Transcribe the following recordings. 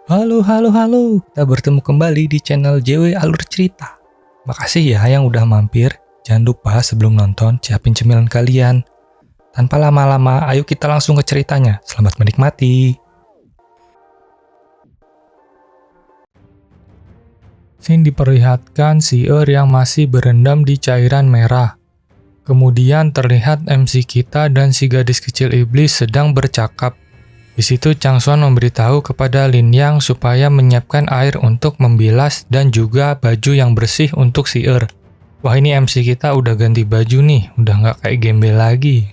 Halo, halo, halo. Kita bertemu kembali di channel JW Alur Cerita. Makasih ya yang udah mampir. Jangan lupa sebelum nonton, siapin cemilan kalian. Tanpa lama-lama, ayo kita langsung ke ceritanya. Selamat menikmati. Scene diperlihatkan Seer yang masih berendam di cairan merah. Kemudian terlihat MC kita dan si gadis kecil iblis sedang bercakap. Di situ Chang Xuan memberitahu kepada Lin Yang supaya menyiapkan air untuk membilas dan juga baju yang bersih untuk Seer. Wah, ini MC kita udah ganti baju nih, udah nggak kayak gembel lagi.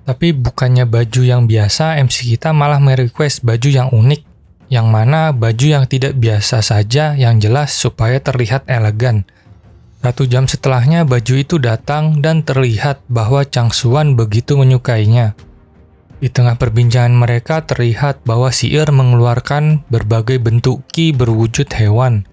Tapi bukannya baju yang biasa, MC kita malah merequest baju yang unik. Yang mana baju yang tidak biasa saja, yang jelas supaya terlihat elegan. 1 jam setelahnya baju itu datang dan terlihat bahwa Chang Xuan begitu menyukainya. Di tengah perbincangan mereka terlihat bahwa Seer mengeluarkan berbagai bentuk ki berwujud hewan.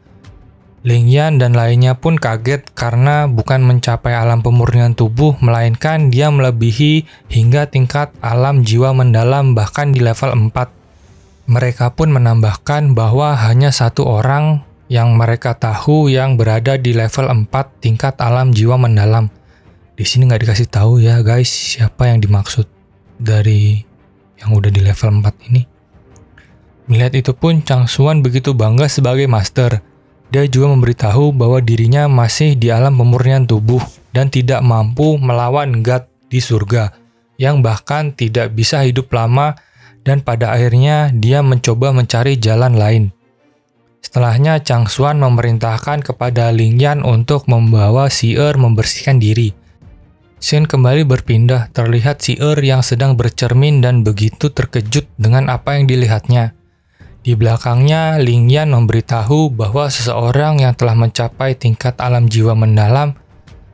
Ling Yan dan lainnya pun kaget karena bukan mencapai alam pemurnian tubuh, melainkan dia melebihi hingga tingkat alam jiwa mendalam bahkan di level 4. Mereka pun menambahkan bahwa hanya 1 orang yang mereka tahu yang berada di level 4 tingkat alam jiwa mendalam. Di sini nggak dikasih tahu ya guys siapa yang dimaksud dari yang udah di level 4 ini. Melihat itu pun Chang Xuan begitu bangga sebagai master. Dia juga memberitahu bahwa dirinya masih di alam pemurnian tubuh dan tidak mampu melawan God di surga, yang bahkan tidak bisa hidup lama, dan pada akhirnya dia mencoba mencari jalan lain. Setelahnya Chang Xuan memerintahkan kepada Ling Yan untuk membawa Seer membersihkan diri. Scene kembali berpindah, terlihat Seer yang sedang bercermin dan begitu terkejut dengan apa yang dilihatnya. Di belakangnya, Ling Yan memberitahu bahwa seseorang yang telah mencapai tingkat alam jiwa mendalam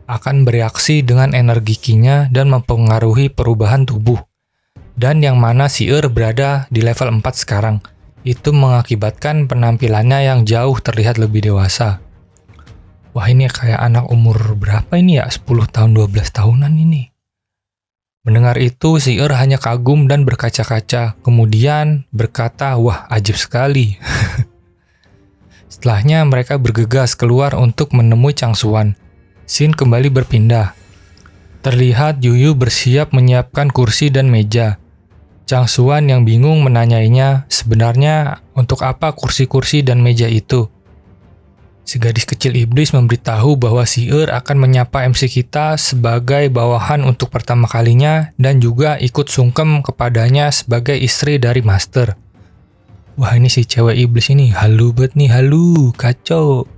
akan bereaksi dengan energi ki-nya dan mempengaruhi perubahan tubuh. Dan yang mana Seer berada di level 4 sekarang. Itu mengakibatkan penampilannya yang jauh terlihat lebih dewasa. Wah, ini kayak anak umur berapa ini ya? 10 tahun, 12 tahunan ini. Mendengar itu, Seer hanya kagum dan berkaca-kaca. Kemudian berkata, wah ajib sekali. Setelahnya mereka bergegas keluar untuk menemui Chang Xuan. Scene kembali berpindah. Terlihat Yuyu bersiap menyiapkan kursi dan meja. Chang Xuan yang bingung menanyainya, sebenarnya untuk apa kursi-kursi dan meja itu? Si gadis kecil iblis memberitahu bahwa Seer akan menyapa MC kita sebagai bawahan untuk pertama kalinya dan juga ikut sungkem kepadanya sebagai istri dari master. Wah, ini si cewek iblis ini halu banget nih, halu, kacau.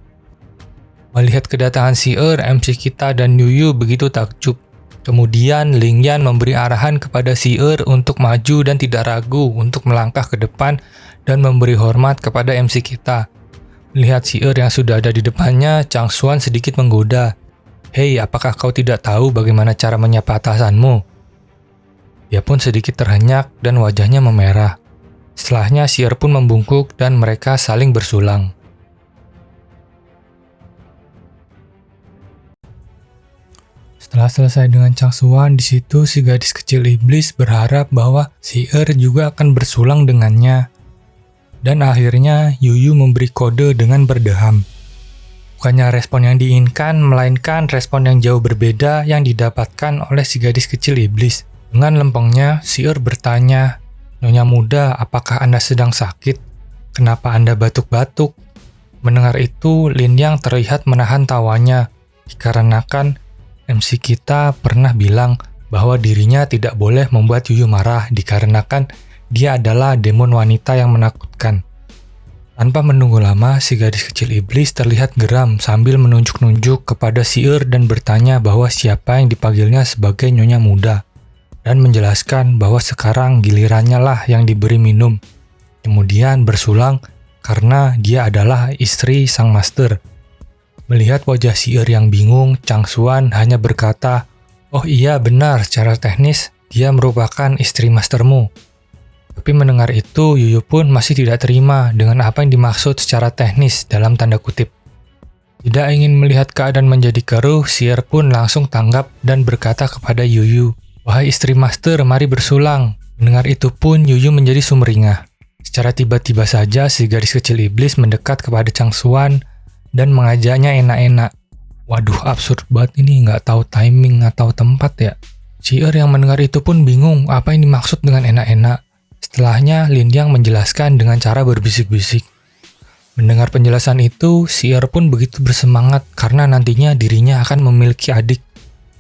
Melihat kedatangan Seer, MC kita dan Yuyu begitu takjub. Kemudian Ling Yan memberi arahan kepada Seer untuk maju dan tidak ragu untuk melangkah ke depan dan memberi hormat kepada MC kita. Melihat Seer yang sudah ada di depannya, Chang Xuan sedikit menggoda. Hei, apakah kau tidak tahu bagaimana cara menyapa atasanmu? Dia pun sedikit terhenyak dan wajahnya memerah. Setelahnya Seer pun membungkuk dan mereka saling bersulang. Setelah selesai dengan Chang Xuan, di situ si gadis kecil iblis berharap bahwa Seer juga akan bersulang dengannya. Dan akhirnya Yuyu memberi kode dengan berdeham. Bukannya respon yang diinginkan, melainkan respon yang jauh berbeda yang didapatkan oleh si gadis kecil iblis. Dengan lempengnya, Seer bertanya, Nyonya muda, apakah Anda sedang sakit? Kenapa Anda batuk-batuk? Mendengar itu, Lin Yang terlihat menahan tawanya, dikarenakan MC kita pernah bilang bahwa dirinya tidak boleh membuat Yuyu marah dikarenakan dia adalah demon wanita yang menakutkan. Tanpa menunggu lama, si gadis kecil iblis terlihat geram sambil menunjuk-nunjuk kepada Seer dan bertanya bahwa siapa yang dipanggilnya sebagai Nyonya muda. Dan menjelaskan bahwa sekarang gilirannya lah yang diberi minum. Kemudian bersulang karena dia adalah istri sang master. Melihat wajah Seer yang bingung, Chang Xuan hanya berkata, oh iya benar, secara teknis dia merupakan istri mastermu. Tapi mendengar itu, Yuyu pun masih tidak terima dengan apa yang dimaksud secara teknis dalam tanda kutip. Tidak ingin melihat keadaan menjadi keruh, Seer pun langsung tanggap dan berkata kepada Yuyu, wahai istri master, mari bersulang. Mendengar itu pun Yuyu menjadi sumringah. Secara tiba-tiba saja si gadis kecil iblis mendekat kepada Changsuan dan mengajaknya enak-enak. Waduh, absurd banget ini, nggak tahu timing atau tempat ya. Si yang mendengar itu pun bingung apa yang dimaksud dengan enak-enak. Setelahnya, Lin Yang menjelaskan dengan cara berbisik-bisik. Mendengar penjelasan itu, si pun begitu bersemangat karena nantinya dirinya akan memiliki adik.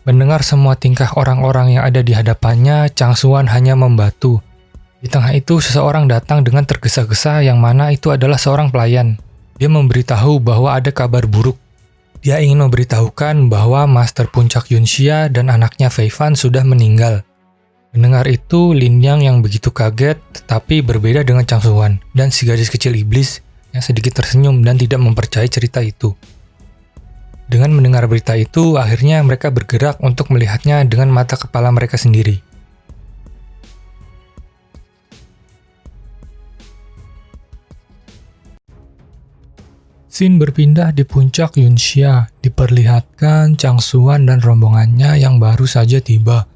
Mendengar semua tingkah orang-orang yang ada di hadapannya, Changsuan hanya membatu. Di tengah itu, seseorang datang dengan tergesa-gesa yang mana itu adalah seorang pelayan. Dia memberitahu bahwa ada kabar buruk. Dia ingin memberitahukan bahwa Master Puncak Yunxia dan anaknya Fei Fan sudah meninggal. Mendengar itu, Lin Yang yang begitu kaget, tetapi berbeda dengan Changsuan dan si gadis kecil iblis yang sedikit tersenyum dan tidak mempercayai cerita itu. Dengan mendengar berita itu, akhirnya mereka bergerak untuk melihatnya dengan mata kepala mereka sendiri. Scene berpindah di puncak Yunxia, diperlihatkan Changsuan dan rombongannya yang baru saja tiba.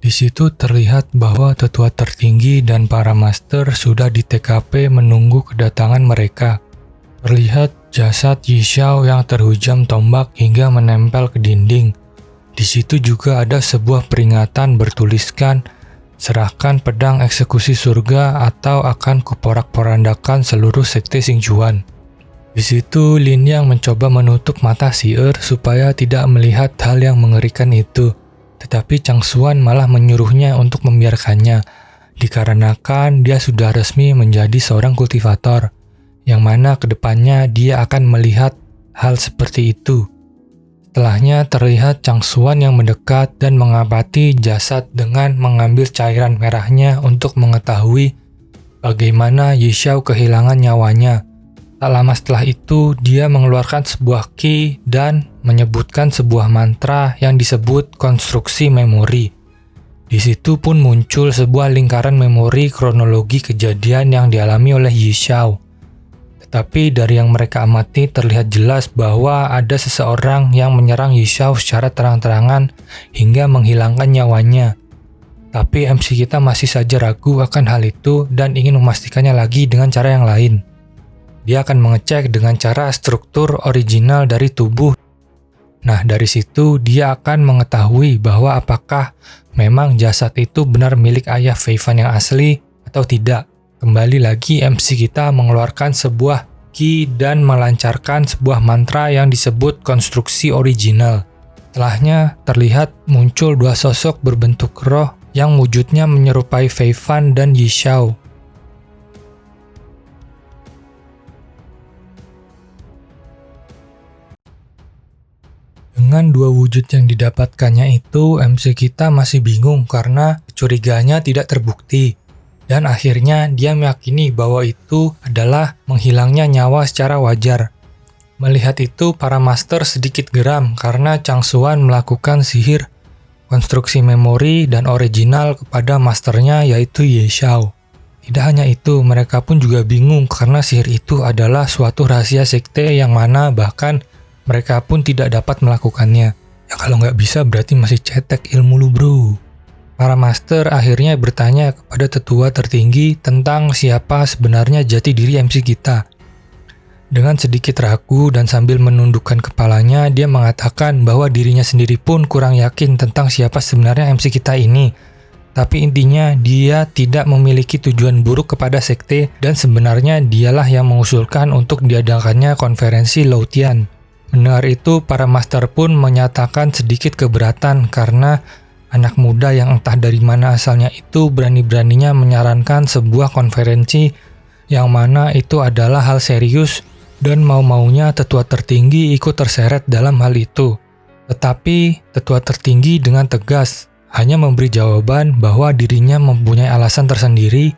Di situ terlihat bahwa tetua tertinggi dan para master sudah di TKP menunggu kedatangan mereka. Terlihat jasad Yixiao yang terhujam tombak hingga menempel ke dinding. Di situ juga ada sebuah peringatan bertuliskan, "Serahkan pedang eksekusi surga atau akan kuporak-porandakan seluruh sekte Xingjuan." Di situ Lin Yang mencoba menutup mata si supaya tidak melihat hal yang mengerikan itu. Tetapi Changsuan malah menyuruhnya untuk membiarkannya, dikarenakan dia sudah resmi menjadi seorang kultivator, yang mana kedepannya dia akan melihat hal seperti itu. Setelahnya terlihat Changsuan yang mendekat dan mengamati jasad dengan mengambil cairan merahnya untuk mengetahui bagaimana Yixiao kehilangan nyawanya. Tak lama setelah itu, dia mengeluarkan sebuah ki dan menyebutkan sebuah mantra yang disebut konstruksi memori. Di situ pun muncul sebuah lingkaran memori kronologi kejadian yang dialami oleh Yixiao. Tetapi dari yang mereka amati terlihat jelas bahwa ada seseorang yang menyerang Yixiao secara terang-terangan hingga menghilangkan nyawanya. Tapi MC kita masih saja ragu akan hal itu dan ingin memastikannya lagi dengan cara yang lain. Dia akan mengecek dengan cara struktur original dari tubuh. Nah, dari situ dia akan mengetahui bahwa apakah memang jasad itu benar milik ayah Fei Fan yang asli atau tidak. Kembali lagi MC kita mengeluarkan sebuah ki dan melancarkan sebuah mantra yang disebut konstruksi original. Setelahnya terlihat muncul dua sosok berbentuk roh yang wujudnya menyerupai Fei Fan dan Yixiao. Dengan dua wujud yang didapatkannya itu, MC kita masih bingung karena curiganya tidak terbukti. Dan akhirnya dia meyakini bahwa itu adalah menghilangnya nyawa secara wajar. Melihat itu, para master sedikit geram karena Changsuan melakukan sihir konstruksi memori dan original kepada masternya yaitu Yixiao. Tidak hanya itu, mereka pun juga bingung karena sihir itu adalah suatu rahasia sekte yang mana bahkan mereka pun tidak dapat melakukannya. Ya kalau nggak bisa berarti masih cetek ilmu lu bro. Para master akhirnya bertanya kepada tetua tertinggi tentang siapa sebenarnya jati diri MC kita. Dengan sedikit ragu dan sambil menundukkan kepalanya, dia mengatakan bahwa dirinya sendiri pun kurang yakin tentang siapa sebenarnya MC kita ini. Tapi intinya dia tidak memiliki tujuan buruk kepada sekte dan sebenarnya dialah yang mengusulkan untuk diadakannya konferensi Laotian. Mendengar itu, para master pun menyatakan sedikit keberatan karena anak muda yang entah dari mana asalnya itu berani-beraninya menyarankan sebuah konferensi yang mana itu adalah hal serius dan mau-maunya tetua tertinggi ikut terseret dalam hal itu. Tetapi tetua tertinggi dengan tegas hanya memberi jawaban bahwa dirinya mempunyai alasan tersendiri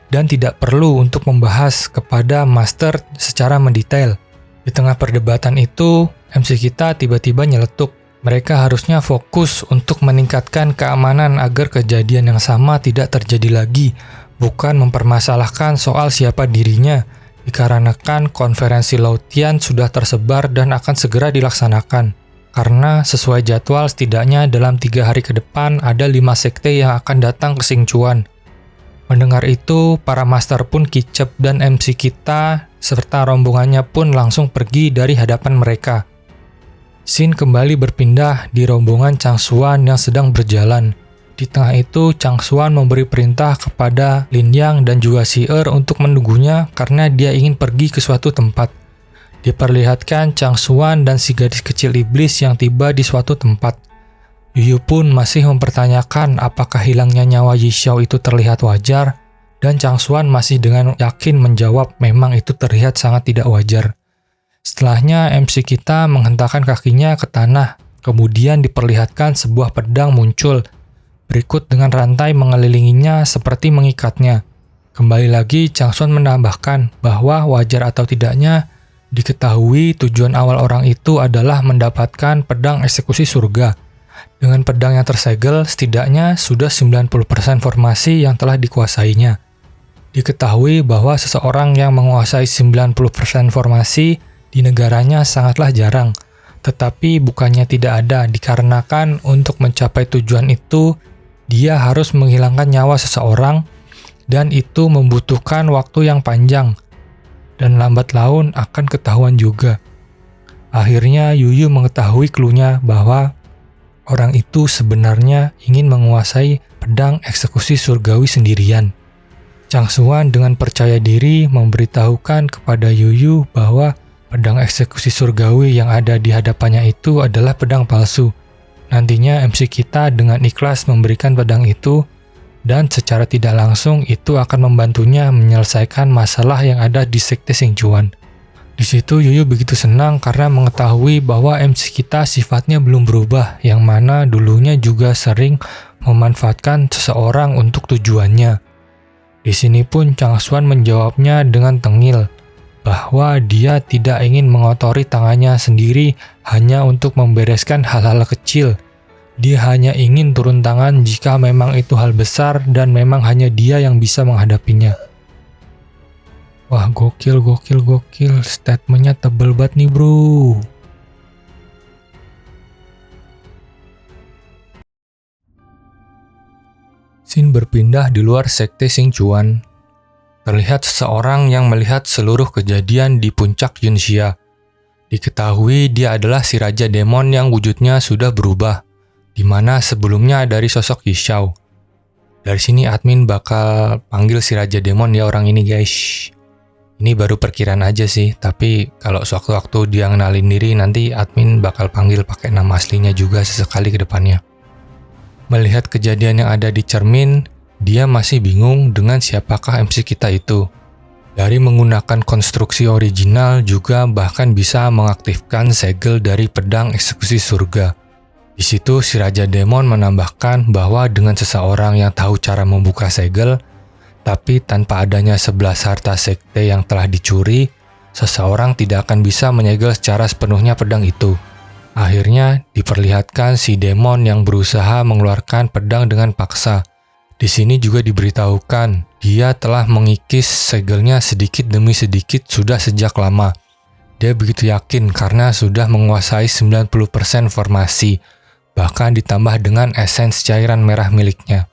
dan tidak perlu untuk membahas kepada master secara mendetail. Di tengah perdebatan itu, MC kita tiba-tiba nyeletuk. Mereka harusnya fokus untuk meningkatkan keamanan agar kejadian yang sama tidak terjadi lagi, bukan mempermasalahkan soal siapa dirinya, dikarenakan konferensi Laotian sudah tersebar dan akan segera dilaksanakan. Karena sesuai jadwal setidaknya dalam 3 hari ke depan ada 5 sekte yang akan datang ke Xingjuan. Mendengar itu, para master pun kicep dan MC kita serta rombongannya pun langsung pergi dari hadapan mereka. Scene kembali berpindah di rombongan Changsuan yang sedang berjalan. Di tengah itu, Changsuan memberi perintah kepada Lin Yang dan juga Xi'er untuk menunggunya karena dia ingin pergi ke suatu tempat. Diperlihatkan Changsuan dan si gadis kecil iblis yang tiba di suatu tempat. Yuyu pun masih mempertanyakan apakah hilangnya nyawa Yixiao itu terlihat wajar, dan Changsuan masih dengan yakin menjawab memang itu terlihat sangat tidak wajar. Setelahnya MC kita menghentakkan kakinya ke tanah, kemudian diperlihatkan sebuah pedang muncul, berikut dengan rantai mengelilinginya seperti mengikatnya. Kembali lagi Changsuan menambahkan bahwa wajar atau tidaknya, diketahui tujuan awal orang itu adalah mendapatkan pedang eksekusi surga. Dengan pedang yang tersegel, setidaknya sudah 90% formasi yang telah dikuasainya. Diketahui bahwa seseorang yang menguasai 90% formasi di negaranya sangatlah jarang. Tetapi bukannya tidak ada, dikarenakan untuk mencapai tujuan itu, dia harus menghilangkan nyawa seseorang, dan itu membutuhkan waktu yang panjang. Dan lambat laun akan ketahuan juga. Akhirnya Yuyu mengetahui cluenya bahwa orang itu sebenarnya ingin menguasai pedang eksekusi surgawi sendirian. Changsuan dengan percaya diri memberitahukan kepada Yuyu bahwa pedang eksekusi surgawi yang ada di hadapannya itu adalah pedang palsu. Nantinya MC kita dengan ikhlas memberikan pedang itu, dan secara tidak langsung itu akan membantunya menyelesaikan masalah yang ada di sekte Xingchuan. Di situ Yuyu begitu senang karena mengetahui bahwa MC kita sifatnya belum berubah, yang mana dulunya juga sering memanfaatkan seseorang untuk tujuannya. Di sini pun Changsuan menjawabnya dengan tengil, bahwa dia tidak ingin mengotori tangannya sendiri hanya untuk membereskan hal-hal kecil. Dia hanya ingin turun tangan jika memang itu hal besar dan memang hanya dia yang bisa menghadapinya. Wah, gokil. Statementnya tebel banget nih, bro. Scene berpindah di luar sekte Xingchuan. Terlihat seseorang yang melihat seluruh kejadian di puncak Yunxia. Diketahui dia adalah si Raja Demon yang wujudnya sudah berubah, di mana sebelumnya dari sosok Yixiao. Dari sini admin bakal panggil si Raja Demon ya orang ini guys. Ini baru perkiraan aja sih, tapi kalau sewaktu-waktu dia ngenalin diri nanti admin bakal panggil pakai nama aslinya juga sesekali ke depannya. Melihat kejadian yang ada di cermin, dia masih bingung dengan siapakah MC kita itu. Dari menggunakan konstruksi original juga bahkan bisa mengaktifkan segel dari pedang eksekusi surga. Di situ si Raja Demon menambahkan bahwa dengan seseorang yang tahu cara membuka segel, tapi tanpa adanya 11 harta sekte yang telah dicuri, seseorang tidak akan bisa menyegel secara sepenuhnya pedang itu. Akhirnya diperlihatkan si demon yang berusaha mengeluarkan pedang dengan paksa. Di sini juga diberitahukan dia telah mengikis segelnya sedikit demi sedikit sudah sejak lama. Dia begitu yakin karena sudah menguasai 90% formasi, bahkan ditambah dengan esens cairan merah miliknya.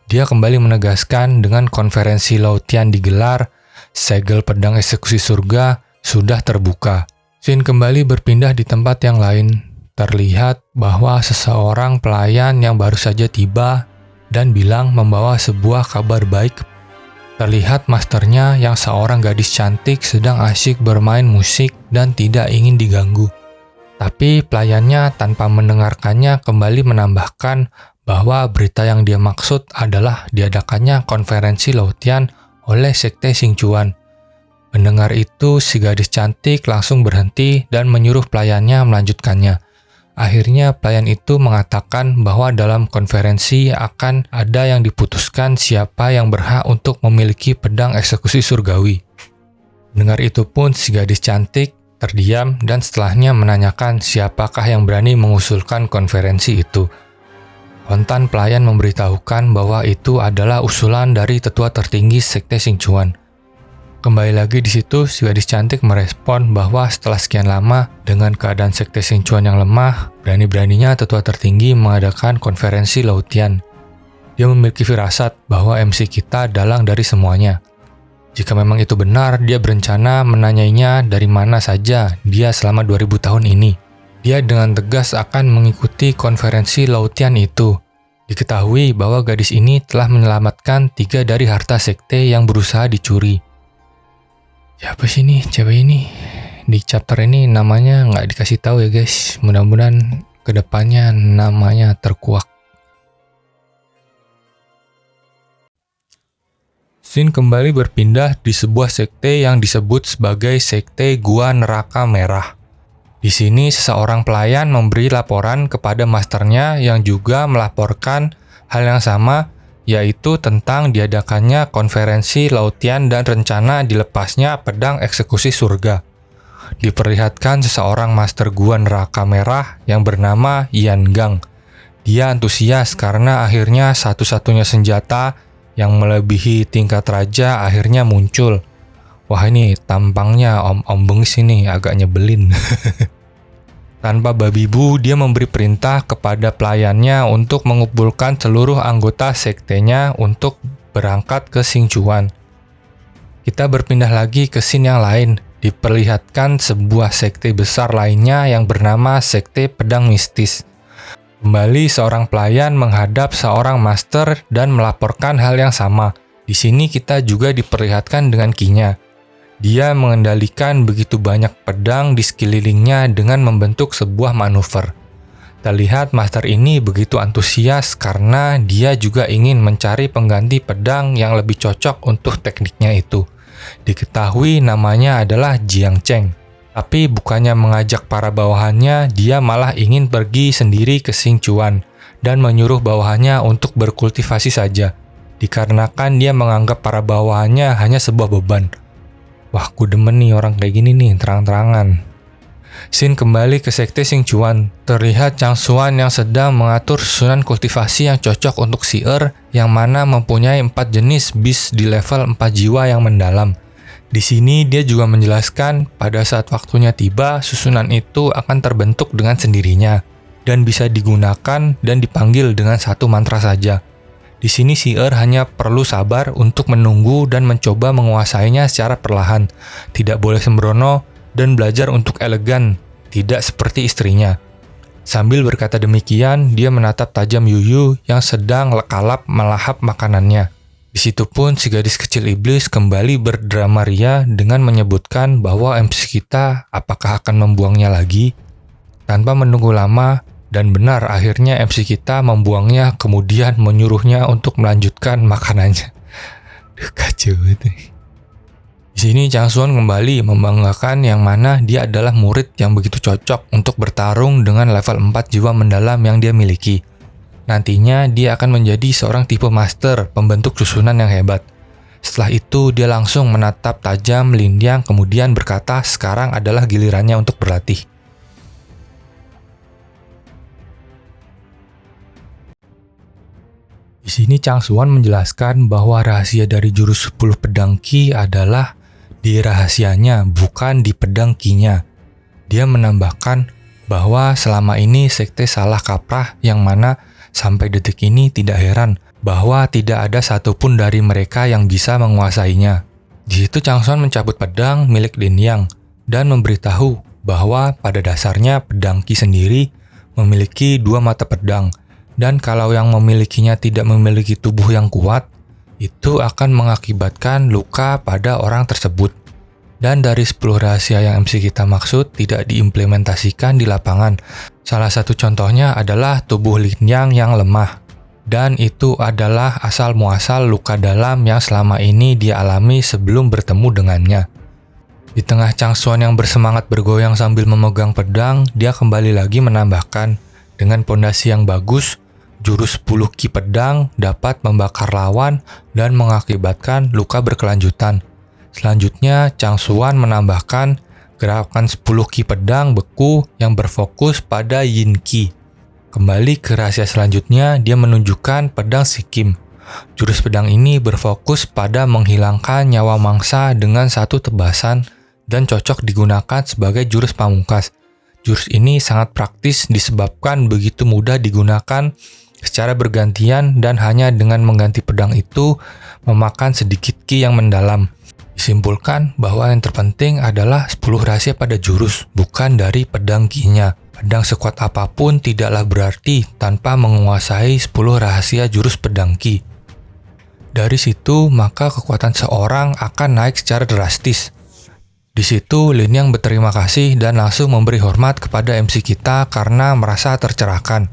Dia kembali menegaskan dengan konferensi Laotian digelar, segel pedang eksekusi surga sudah terbuka. Scene kembali berpindah di tempat yang lain. Terlihat bahwa seseorang pelayan yang baru saja tiba dan bilang membawa sebuah kabar baik. Terlihat masternya yang seorang gadis cantik sedang asyik bermain musik dan tidak ingin diganggu. Tapi pelayannya tanpa mendengarkannya kembali menambahkan bahwa berita yang dia maksud adalah diadakannya konferensi Laotian oleh sekte Xingchuan. Mendengar itu, si gadis cantik langsung berhenti dan menyuruh pelayannya melanjutkannya. Akhirnya pelayan itu mengatakan bahwa dalam konferensi akan ada yang diputuskan siapa yang berhak untuk memiliki pedang eksekusi surgawi. Mendengar itu pun si gadis cantik terdiam dan setelahnya menanyakan siapakah yang berani mengusulkan konferensi itu. Kontan pelayan memberitahukan bahwa itu adalah usulan dari tetua tertinggi sekte Xingchuan. Kembali lagi di situ, si gadis cantik merespon bahwa setelah sekian lama dengan keadaan sekte Xingchuan yang lemah, berani-beraninya tetua tertinggi mengadakan konferensi Laotian. Dia memiliki firasat bahwa MC kita dalang dari semuanya. Jika memang itu benar, dia berencana menanyainya dari mana saja dia selama 2000 tahun ini. Dia dengan tegas akan mengikuti konferensi Laotian itu. Diketahui bahwa gadis ini telah menyelamatkan 3 dari harta sekte yang berusaha dicuri. Siapa sih nih cewek ini? Di chapter ini namanya nggak dikasih tahu ya guys. Mudah-mudahan kedepannya namanya terkuak. Scene kembali berpindah di sebuah sekte yang disebut sebagai Sekte Gua Neraka Merah. Di sini seseorang pelayan memberi laporan kepada masternya yang juga melaporkan hal yang sama, yaitu tentang diadakannya konferensi Laotian dan rencana dilepasnya pedang eksekusi surga. Diperlihatkan seseorang master Gua Neraka Merah yang bernama Yan Gang. Dia antusias karena akhirnya satu-satunya senjata yang melebihi tingkat raja akhirnya muncul. Wah, ini tampangnya om-om bengis ini agak nyebelin. Tanpa babi bu, dia memberi perintah kepada pelayannya untuk mengumpulkan seluruh anggota sektenya untuk berangkat ke Xingchuan. Kita berpindah lagi ke scene yang lain. Diperlihatkan sebuah sekte besar lainnya yang bernama Sekte Pedang Mistis. Kembali seorang pelayan menghadap seorang master dan melaporkan hal yang sama. Di sini kita juga diperlihatkan dengan kinya. Dia mengendalikan begitu banyak pedang di sekelilingnya dengan membentuk sebuah manuver. Terlihat master ini begitu antusias karena dia juga ingin mencari pengganti pedang yang lebih cocok untuk tekniknya itu. Diketahui namanya adalah Jiang Cheng. Tapi bukannya mengajak para bawahannya, dia malah ingin pergi sendiri ke Xingchuan dan menyuruh bawahannya untuk berkultivasi saja, dikarenakan dia menganggap para bawahannya hanya sebuah beban. Wah, ku demen nih orang kayak gini nih, terang-terangan. Scene kembali ke Sekte Xingchuan. Terlihat Chang Xuan yang sedang mengatur susunan kultivasi yang cocok untuk Si yang mana mempunyai 4 jenis beast di level 4 jiwa yang mendalam. Di sini dia juga menjelaskan pada saat waktunya tiba, susunan itu akan terbentuk dengan sendirinya dan bisa digunakan dan dipanggil dengan satu mantra saja. Di sini Si hanya perlu sabar untuk menunggu dan mencoba menguasainya secara perlahan, tidak boleh sembrono dan belajar untuk elegan, tidak seperti istrinya. Sambil berkata demikian, dia menatap tajam Yuyu yang sedang lekalap melahap makanannya. Di situ pun si gadis kecil iblis kembali berdrama ria dengan menyebutkan bahwa MC kita apakah akan membuangnya lagi. Tanpa menunggu lama, dan benar akhirnya MC kita membuangnya kemudian menyuruhnya untuk melanjutkan makanannya. Kacau itu. Di sini Chang Xuan kembali membanggakan yang mana dia adalah murid yang begitu cocok untuk bertarung dengan level 4 jiwa mendalam yang dia miliki. Nantinya dia akan menjadi seorang tipe master pembentuk susunan yang hebat. Setelah itu dia langsung menatap tajam Lin Yang kemudian berkata sekarang adalah gilirannya untuk berlatih. Di sini Chang Xuan menjelaskan bahwa rahasia dari jurus 10 pedang Qi adalah di rahasianya bukan di pedang Qi-nya. Dia menambahkan bahwa selama ini sekte salah kaprah yang mana sampai detik ini tidak heran bahwa tidak ada satupun dari mereka yang bisa menguasainya. Di situ Chang Xuan mencabut pedang milik Lin Yang dan memberitahu bahwa pada dasarnya pedang Qi sendiri memiliki 2 mata pedang dan kalau yang memilikinya tidak memiliki tubuh yang kuat, itu akan mengakibatkan luka pada orang tersebut. Dan dari 10 rahasia yang MC kita maksud tidak diimplementasikan di lapangan. Salah satu contohnya adalah tubuh Lin Yang yang lemah. Dan itu adalah asal muasal luka dalam yang selama ini dia alami sebelum bertemu dengannya. Di tengah Chang Xuan yang bersemangat bergoyang sambil memegang pedang, dia kembali lagi menambahkan, dengan pondasi yang bagus, jurus 10 Qi pedang dapat membakar lawan dan mengakibatkan luka berkelanjutan. Selanjutnya, Chang Xuan menambahkan gerakan 10 Qi pedang beku yang berfokus pada Yin Qi. Kembali ke rahasia selanjutnya, dia menunjukkan pedang Sikkim. Jurus pedang ini berfokus pada menghilangkan nyawa mangsa dengan satu tebasan dan cocok digunakan sebagai jurus pamungkas. Jurus ini sangat praktis disebabkan begitu mudah digunakan secara bergantian dan hanya dengan mengganti pedang itu memakan sedikit ki yang mendalam. Disimpulkan bahwa yang terpenting adalah 10 rahasia pada jurus, bukan dari pedang ki-nya. Pedang sekuat apapun tidaklah berarti tanpa menguasai 10 rahasia jurus pedang ki. Dari situ, maka kekuatan seorang akan naik secara drastis. Di situ, Lin Yang berterima kasih dan langsung memberi hormat kepada MC kita karena merasa tercerahkan.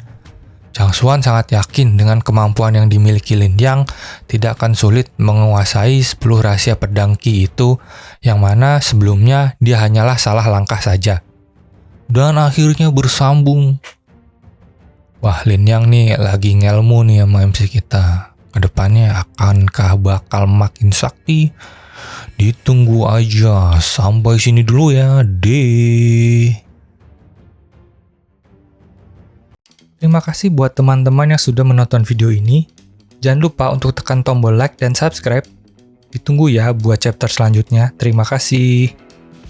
Chang Xuan sangat yakin dengan kemampuan yang dimiliki Lin Yang tidak akan sulit menguasai 10 rahasia pedang ki itu, yang mana sebelumnya dia hanyalah salah langkah saja. Dan akhirnya bersambung. Wah, Lin Yang nih lagi ngelmu nih sama MC kita. Kedepannya akankah bakal makin sakti? Ditunggu aja. Sampai sini dulu ya, deh. Terima kasih buat teman-teman yang sudah menonton video ini. Jangan lupa untuk tekan tombol like dan subscribe. Ditunggu ya buat chapter selanjutnya. Terima kasih.